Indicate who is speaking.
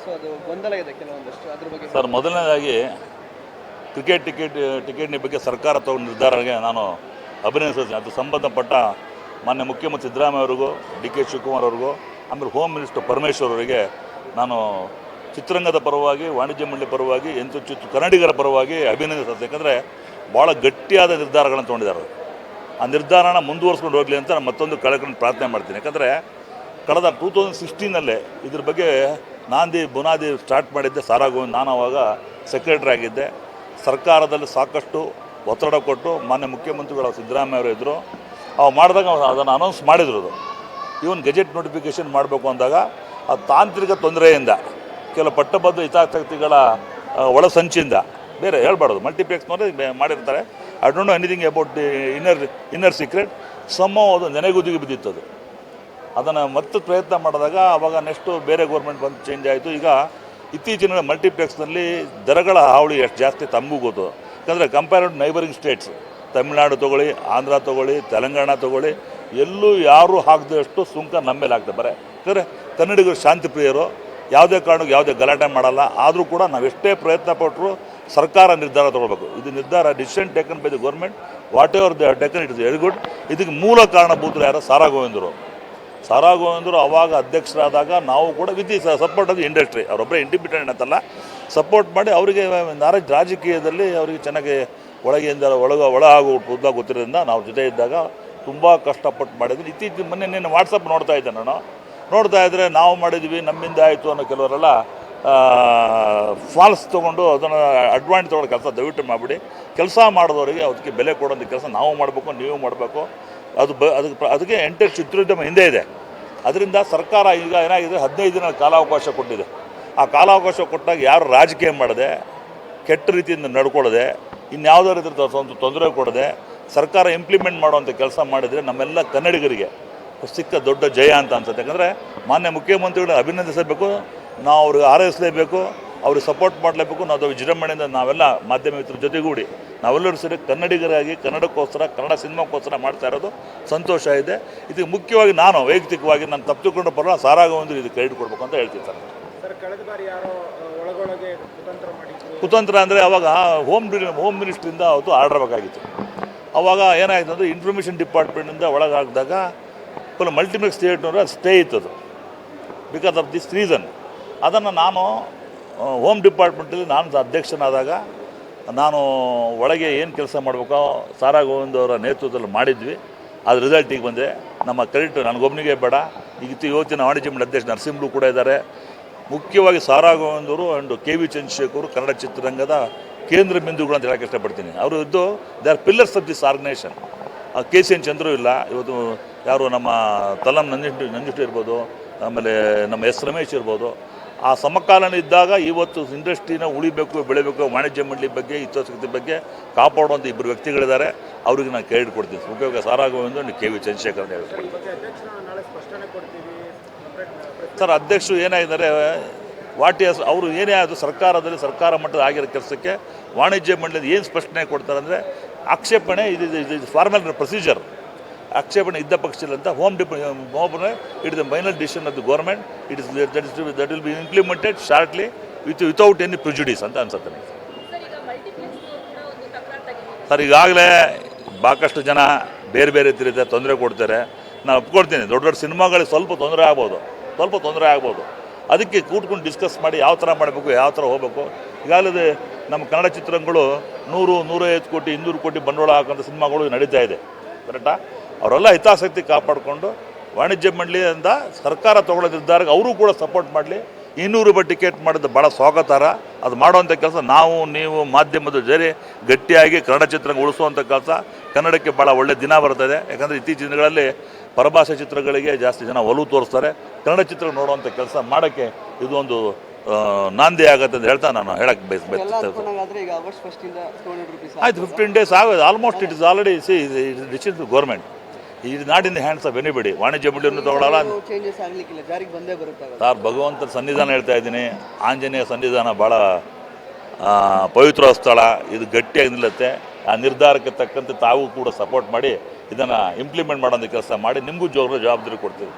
Speaker 1: So ಅದು ಗೊಂದಲ ಇದೆ ಕೆಲವೊಂದಷ್ಟು ಅದ್ರ ಬಗ್ಗೆ
Speaker 2: ಸರ್. ಮೊದಲನೇದಾಗಿ ಟಿಕೆಟ್ನ ಬಗ್ಗೆ ಸರ್ಕಾರ ತಗೊಂಡ ನಿರ್ಧಾರಕ್ಕೆ ನಾನು ಅಭಿನಂದಿಸ್ತೀನಿ. ಅದು ಸಂಬಂಧಪಟ್ಟ ಮಾನ್ಯ ಮುಖ್ಯಮಂತ್ರಿ ಸಿದ್ದರಾಮಯ್ಯ ಅವರಿಗೂ, ಡಿ ಕೆ ಶಿವಕುಮಾರ್ ಅವ್ರಿಗೂ, ಆಮೇಲೆ ಹೋಮ್ ಮಿನಿಸ್ಟರ್ ಪರಮೇಶ್ವರ್ ಅವರಿಗೆ ನಾನು ಚಿತ್ರರಂಗದ ಪರವಾಗಿ, ವಾಣಿಜ್ಯ ಮಂಡಳಿ ಪರವಾಗಿ, ಕನ್ನಡಿಗರ ಪರವಾಗಿ ಅಭಿನಂದಿಸ್ತೀನಿ. ಯಾಕಂದರೆ ಭಾಳ ಗಟ್ಟಿಯಾದ ನಿರ್ಧಾರಗಳನ್ನು ತೊಗೊಂಡಿದ್ದಾರೆ. ಆ ನಿರ್ಧಾರನ ಮುಂದುವರ್ಸ್ಕೊಂಡು ಹೋಗಲಿ ಅಂತ ನಾನು ಮತ್ತೊಂದು ಕಳ್ಕೊಂಡು ಪ್ರಾರ್ಥನೆ ಮಾಡ್ತೀನಿ. ಯಾಕಂದರೆ ಕಳೆದ 2016 ಇದ್ರ ಬಗ್ಗೆ ಬುನಾದಿ ಸ್ಟಾರ್ಟ್ ಮಾಡಿದ್ದೆ ಸಾರಾ ಗೋವಿಂದ್. ನಾನು ಆವಾಗ ಸೆಕ್ರೆಟರಿ ಆಗಿದ್ದೆ. ಸರ್ಕಾರದಲ್ಲಿ ಸಾಕಷ್ಟು ಒತ್ತಡ ಕೊಟ್ಟು ಮಾನ್ಯ ಮುಖ್ಯಮಂತ್ರಿಗಳು ಸಿದ್ದರಾಮಯ್ಯ ಅವರು ಇದ್ದರು. ಅವು ಮಾಡಿದಾಗ ಅದನ್ನು ಅನೌನ್ಸ್ ಮಾಡಿದ್ರು. ಇವನ್ ಗೆಜೆಟ್ ನೋಟಿಫಿಕೇಷನ್ ಮಾಡಬೇಕು ಅಂದಾಗ ಆ ತಾಂತ್ರಿಕ ತೊಂದರೆಯಿಂದ, ಕೆಲವು ಪಟ್ಟಬದ್ಧ ಹಿತಾಸಕ್ತಿಗಳ ಒಳಸಂಚಿಂದ, ಬೇರೆ ಹೇಳ್ಬಾರ್ದು, ಮಲ್ಟಿಪ್ಲೆಕ್ಸ್ನವರೇ ಮಾಡಿರ್ತಾರೆ. I don't know anything about the inner secret. ಅದು ನೆನೆಗುದಿಗೆ ಬಿದ್ದಿತ್ತು. ಅದನ್ನು ಮತ್ತೆ ಪ್ರಯತ್ನ ಮಾಡಿದಾಗ ಆವಾಗ ನೆಕ್ಸ್ಟು ಬೇರೆ ಗೌರ್ಮೆಂಟ್ ಬಂದು ಚೇಂಜ್ ಆಯಿತು. ಈಗ ಇತ್ತೀಚಿನ ಮಲ್ಟಿಪ್ಲೆಕ್ಸ್ನಲ್ಲಿ ದರಗಳ ಹಾವಳಿ ಎಷ್ಟು ಜಾಸ್ತಿ ತಮಗೂ ಗೊತ್ತು. ಯಾಕಂದರೆ compared to neighbouring states, Tamil Nadu ತೊಗೊಳ್ಳಿ, ಆಂಧ್ರ ತೊಗೊಳ್ಳಿ, ತೆಲಂಗಾಣ ತೊಗೊಳ್ಳಿ, ಎಲ್ಲೂ ಯಾರೂ ಹಾಕದಷ್ಟು ಸುಂಕ ನಮ್ಮ ಮೇಲೆ ಆಗ್ತದೆ. ಯಾಕಂದರೆ ಕನ್ನಡಿಗರು ಶಾಂತಿ ಪ್ರಿಯರು, ಯಾವುದೇ ಕಾರಣಕ್ಕೆ ಯಾವುದೇ ಗಲಾಟೆ ಮಾಡಲ್ಲ. ಆದರೂ ಕೂಡ ನಾವೆಷ್ಟೇ ಪ್ರಯತ್ನ ಪಟ್ಟರು ಸರ್ಕಾರ ನಿರ್ಧಾರ ತೊಗೊಳ್ಬೇಕು. ಇದು ನಿರ್ಧಾರ decision taken by the government. What ever they taken it is very good. ಇದಕ್ಕೆ ಮೂಲ ಕಾರಣಭೂತರು ಯಾರು? ಸಾರಾ ಗೋವಿಂದರು ಅವಾಗ ಅಧ್ಯಕ್ಷರಾದಾಗ ನಾವು ಕೂಡ with support of the industry, ಅವರೊಬ್ಬರೇ ಇಂಡಿಪೆಂಡೆಂಟ್ ಅಂತಲ್ಲ, ಸಪೋರ್ಟ್ ಮಾಡಿ ಅವರಿಗೆ ರಾಜಕೀಯದಲ್ಲಿ ಅವರಿಗೆ ಚೆನ್ನಾಗಿ ಒಳ ಆಗೋ ಉದ್ದ ಗೊತ್ತಿರೋದ್ರಿಂದ ನಾವು ಜೊತೆ ಇದ್ದಾಗ ತುಂಬ ಕಷ್ಟಪಟ್ಟು ಮಾಡಿದ್ವಿ. ಇತ್ತೀಚಿನ ಮೊನ್ನೆ ವಾಟ್ಸಪ್ ನೋಡ್ತಾ ಇದ್ದೆ ನಾನು. ನೋಡ್ತಾ ಇದ್ದರೆ ನಾವು ಮಾಡಿದ್ವಿ, ನಮ್ಮಿಂದ ಆಯಿತು ಅನ್ನೋ ಕೆಲವರೆಲ್ಲ ಫಾಲ್ಸ್ ತೊಗೊಂಡು ಅದನ್ನು ಅಡ್ವಾಂಟೇಜ್ ತೊಗೊಳ್ಳೋ ಕೆಲಸ ದಯವಿಟ್ಟು ಮಾಡಿಬಿಡಿ. ಕೆಲಸ ಮಾಡಿದವರಿಗೆ ಅದಕ್ಕೆ ಬೆಲೆ ಕೊಡೋಂಥ ಕೆಲಸ ನಾವು ಮಾಡಬೇಕು, ನೀವು ಮಾಡಬೇಕು. ಅದಕ್ಕೆ ಎಂಟರ್ ಚಿತ್ರೋದ್ಯಮ ಹಿಂದೆ ಇದೆ. ಅದರಿಂದ ಸರ್ಕಾರ ಈಗ ಏನಾಗಿದೆ, 15 ದಿನ ಕಾಲಾವಕಾಶ ಕೊಟ್ಟಿದೆ. ಆ ಕಾಲಾವಕಾಶ ಕೊಟ್ಟಾಗ ಯಾರು ರಾಜಕೀಯ ಮಾಡದೆ, ಕೆಟ್ಟ ರೀತಿಯಿಂದ ನಡ್ಕೊಳ್ಳದೆ, ಇನ್ಯಾವುದೇ ರೀತಿ ತೊಂದರೆ ಕೊಡದೆ ಸರ್ಕಾರ ಇಂಪ್ಲಿಮೆಂಟ್ ಮಾಡುವಂಥ ಕೆಲಸ ಮಾಡಿದರೆ ನಮ್ಮೆಲ್ಲ ಕನ್ನಡಿಗರಿಗೆ ಸಿಕ್ಕ ದೊಡ್ಡ ಜಯ ಅಂತ ಅನ್ಸುತ್ತೆ. ಯಾಕಂದರೆ ಮಾನ್ಯ ಮುಖ್ಯಮಂತ್ರಿಗಳನ್ನ ಅಭಿನಂದಿಸಬೇಕು, ನಾವು ಅವ್ರಿಗೆ ಹಾರೈಸಲೇಬೇಕು, ಅವ್ರಿಗೆ ಸಪೋರ್ಟ್ ಮಾಡಲೇಬೇಕು. ನಾವು ವಿಜೃಂಭಣೆಯಿಂದ ನಾವೆಲ್ಲ ಮಾಧ್ಯಮ ಮಿತ್ರರ ಜೊತೆಗೂಡಿ ನಾವೆಲ್ಲರೂ ಸೇರಿ ಕನ್ನಡಿಗರಾಗಿ ಕನ್ನಡಕ್ಕೋಸ್ಕರ, ಕನ್ನಡ ಸಿನಿಮಾಕ್ಕೋಸ್ಕರ ಮಾಡ್ತಾ ಇರೋದು ಸಂತೋಷ ಇದೆ. ಇದಕ್ಕೆ ಮುಖ್ಯವಾಗಿ ನಾನು ವೈಯಕ್ತಿಕವಾಗಿ ನಾನು ತಪ್ಪಿಕೊಂಡ ಪರವಾಗಿ ಸಾರಾ ಗೋವಿಂದ್ರು ಇದಕ್ಕೆ ಕ್ರೆಡಿಟ್ ಕೊಡಬೇಕು ಅಂತ ಹೇಳ್ತೀನಿ ಸರ್.
Speaker 1: ಕಳೆದ ಬಾರಿ ಯಾರೋ ಒಳಗೊಳಗೆ
Speaker 2: ಕುತಂತ್ರ ಅಂದರೆ ಅವಾಗ ಹೋಮ್ ಮಿನಿಸ್ಟ್ರಿಂದ ಅವತ್ತು ಆರ್ಡರ್ ಬೇಕಾಗಿತ್ತು. ಅವಾಗ ಏನಾಯಿತು ಅಂದರೆ ಇನ್ಫಾರ್ಮೇಷನ್ ಡಿಪಾರ್ಟ್ಮೆಂಟಿಂದ ಒಳಗಾಕಿದಾಗ ಫುಲ್ ಮಲ್ಟಿಪ್ಲೆಕ್ಸ್ ಥಿಯೇಟ್ರ್ ಸ್ಟೇ ಇತ್ತದು ಬಿಕಾಸ್ ಆಫ್ ದಿಸ್ ರೀಸನ್. ಅದನ್ನು ನಾನು ಹೋಮ್ ಡಿಪಾರ್ಟ್ಮೆಂಟಲ್ಲಿ ನಾನು ಅಧ್ಯಕ್ಷನಾದಾಗ ನಾನು ಒಳಗೆ ಏನು ಕೆಲಸ ಮಾಡಬೇಕೋ ಸಾರಾ ಗೋವಿಂದ್ ಅವರ ನೇತೃತ್ವದಲ್ಲಿ ಮಾಡಿದ್ವಿ. ಅದು ರಿಸಲ್ಟ್ ಈಗ ಬಂದೆ. ನಮ್ಮ ಕ್ರೆಡಿಟ್ ನನಗೊಬ್ಬನಿಗೆ ಬೇಡ, ಈಗ ಇವತ್ತಿನ ವಾಣಿಜ್ಯ ಮಂಡಳಿ ಅಧ್ಯಕ್ಷ ನರಸಿಂಹರು ಕೂಡ ಇದ್ದಾರೆ. ಮುಖ್ಯವಾಗಿ ಸಾರಾ ಗೋವಿಂದ್ ಅವರು and K V Chandrashekhar Kannada ಚಿತ್ರರಂಗದ ಕೇಂದ್ರ ಬಿಂದುಗಳು ಅಂತ ಹೇಳಕ್ಕೆ ಇಷ್ಟಪಡ್ತೀನಿ. ಅವರು ಇದ್ದು they are pillars of this organisation. K C N Chandru ಇಲ್ಲ, ಇವತ್ತು ಯಾರು ನಮ್ಮ ತಲಂ ನಂಜುಂಡ ಇರ್ಬೋದು, ಆಮೇಲೆ ನಮ್ಮ ಎಸ್ ರಮೇಶ್ ಇರ್ಬೋದು. ಆ ಸಮಕಾಲೀನ ಇದ್ದಾಗ ಇವತ್ತು ಇಂಡಸ್ಟ್ರಿನ ಉಳಿಬೇಕು, ಬೆಳಿಬೇಕು, ವಾಣಿಜ್ಯ ಮಂಡಳಿ ಬಗ್ಗೆ, ಹಿತಾಸಕ್ತಿ ಬಗ್ಗೆ ಕಾಪಾಡುವಂಥ ಇಬ್ಬರು ವ್ಯಕ್ತಿಗಳಿದ್ದಾರೆ. ಅವ್ರಿಗೆ ನಾನು ಕ್ರೆಡಿಟ್ ಕೊಡ್ತೀನಿ. ಮುಖ್ಯವಾಗಿ ಸಾರಾ ಗೋವಿಂದ್, ಕೆ ವಿ ಚಂದ್ರಶೇಖರ್ ಅಂತ ಹೇಳ್ತೀನಿ ಸರ್. ಅಧ್ಯಕ್ಷರು ಏನಾಗಿದ್ದಾರೆ, ಅವರು ಏನೇ ಆದರೂ ಸರ್ಕಾರ ಮಟ್ಟದ ಆಗಿರೋ ಕೆಲಸಕ್ಕೆ ವಾಣಿಜ್ಯ ಮಂಡಳಿ ಏನು ಸ್ಪಷ್ಟನೆ ಕೊಡ್ತಾರೆ ಅಂದರೆ, ಆಕ್ಷೇಪಣೆ ಇದು ಫಾರ್ಮಲ್ ಪ್ರೊಸೀಜರ್. ಆಕ್ಷೇಪಣೆ ಇದ್ದ ಪಕ್ಷದಲ್ಲಿ ಅಂತ home it is the final decision of the government. That will be implemented shortly without any prejudice ಅಂತ ಅನ್ಸುತ್ತೆ ಸರ್. ಈಗಾಗಲೇ ಸಾಕಷ್ಟು ಜನ ಬೇರೆ ರೀತಿಯ ತೊಂದರೆ ಕೊಡ್ತಾರೆ. ನಾನು ಒಪ್ಕೊಳ್ತೀನಿ, ದೊಡ್ಡ ಸಿನಿಮಾಗಳಿಗೆ ಸ್ವಲ್ಪ ತೊಂದರೆ ಆಗ್ಬೋದು. ಅದಕ್ಕೆ ಕೂತ್ಕೊಂಡು ಡಿಸ್ಕಸ್ ಮಾಡಿ ಯಾವ ಥರ ಮಾಡಬೇಕು, ಯಾವ ಥರ ಹೋಗಬೇಕು. ಈಗಾಗಲೇ ನಮ್ಮ ಕನ್ನಡ ಚಿತ್ರಗಳು 100-150 ಕೋಟಿ 200 ಕೋಟಿ ಬಂಡವಾಳ ಹಾಕೋಂಥ ಸಿನಿಮಾಗಳು ನಡೀತಾ ಇದೆ. ಕರೆಕ್ಟಾ? ಅವರೆಲ್ಲ ಹಿತಾಸಕ್ತಿ ಕಾಪಾಡಿಕೊಂಡು ವಾಣಿಜ್ಯ ಮಂಡಳಿಯಿಂದ ಸರ್ಕಾರ ತೊಗೊಳ್ಳೋ ನಿರ್ಧಾರಕ್ಕೆ ಅವರು ಕೂಡ ಸಪೋರ್ಟ್ ಮಾಡಲಿ. 200 ರೂಪಾಯಿ ಟಿಕೆಟ್ ಮಾಡಿದ್ದು ಭಾಳ ಸ್ವಾಗತಾರ್ಹ. ಅದು ಮಾಡುವಂಥ ಕೆಲಸ ನಾವು ನೀವು ಮಾಧ್ಯಮದ ಜೊತೆ ಗಟ್ಟಿಯಾಗಿ ಕನ್ನಡ ಚಿತ್ರರಂಗ ಉಳಿಸುವಂಥ ಕೆಲಸ. ಕನ್ನಡಕ್ಕೆ ಭಾಳ ಒಳ್ಳೆಯ ದಿನ ಬರ್ತದೆ. ಯಾಕಂದರೆ ಇತ್ತೀಚಿನ ದಿನಗಳಲ್ಲಿ ಪರಭಾಷೆ ಚಿತ್ರಗಳಿಗೆ ಜಾಸ್ತಿ ಜನ ಒಲವು ತೋರಿಸ್ತಾರೆ. ಕನ್ನಡ ಚಿತ್ರ ನೋಡುವಂಥ ಕೆಲಸ ಮಾಡೋಕ್ಕೆ ಇದು ಒಂದು ನಾಂದಿ ಆಗುತ್ತೆ ಅಂತ ಹೇಳ್ತಾ ನಾನು ಹೇಳಕ್ಕೆ ಬಯಸ್ಬೇಕು. ಆಯ್ತು, 15 days ಆಗೋದು almost. It is already decision to government. ಇದು not in the hands of anybody. ವಾಣಿಜ್ಯ ಮಂಡಳಿಯನ್ನು ತಗೊಳ್ಳಲ್ಲ ಸರ್. ಭಗವಂತನ ಸನ್ನಿಧಾನ ಹೇಳ್ತಾ ಇದ್ದೀನಿ. ಆಂಜನೇಯ ಸನ್ನಿಧಾನ ಭಾಳ ಪವಿತ್ರ ಸ್ಥಳ. ಇದು ಗಟ್ಟಿಯಾಗಿ ನಿಲ್ಲುತ್ತೆ. ಆ ನಿರ್ಧಾರಕ್ಕೆ ತಕ್ಕಂತೆ ತಾವು ಕೂಡ ಸಪೋರ್ಟ್ ಮಾಡಿ ಇದನ್ನು ಇಂಪ್ಲಿಮೆಂಟ್ ಮಾಡೋಂಥ ಕೆಲಸ ಮಾಡಿ ನಿಮಗೂ ಜವಾಬ್ದಾರಿ ಕೊಡ್ತೀವಿ.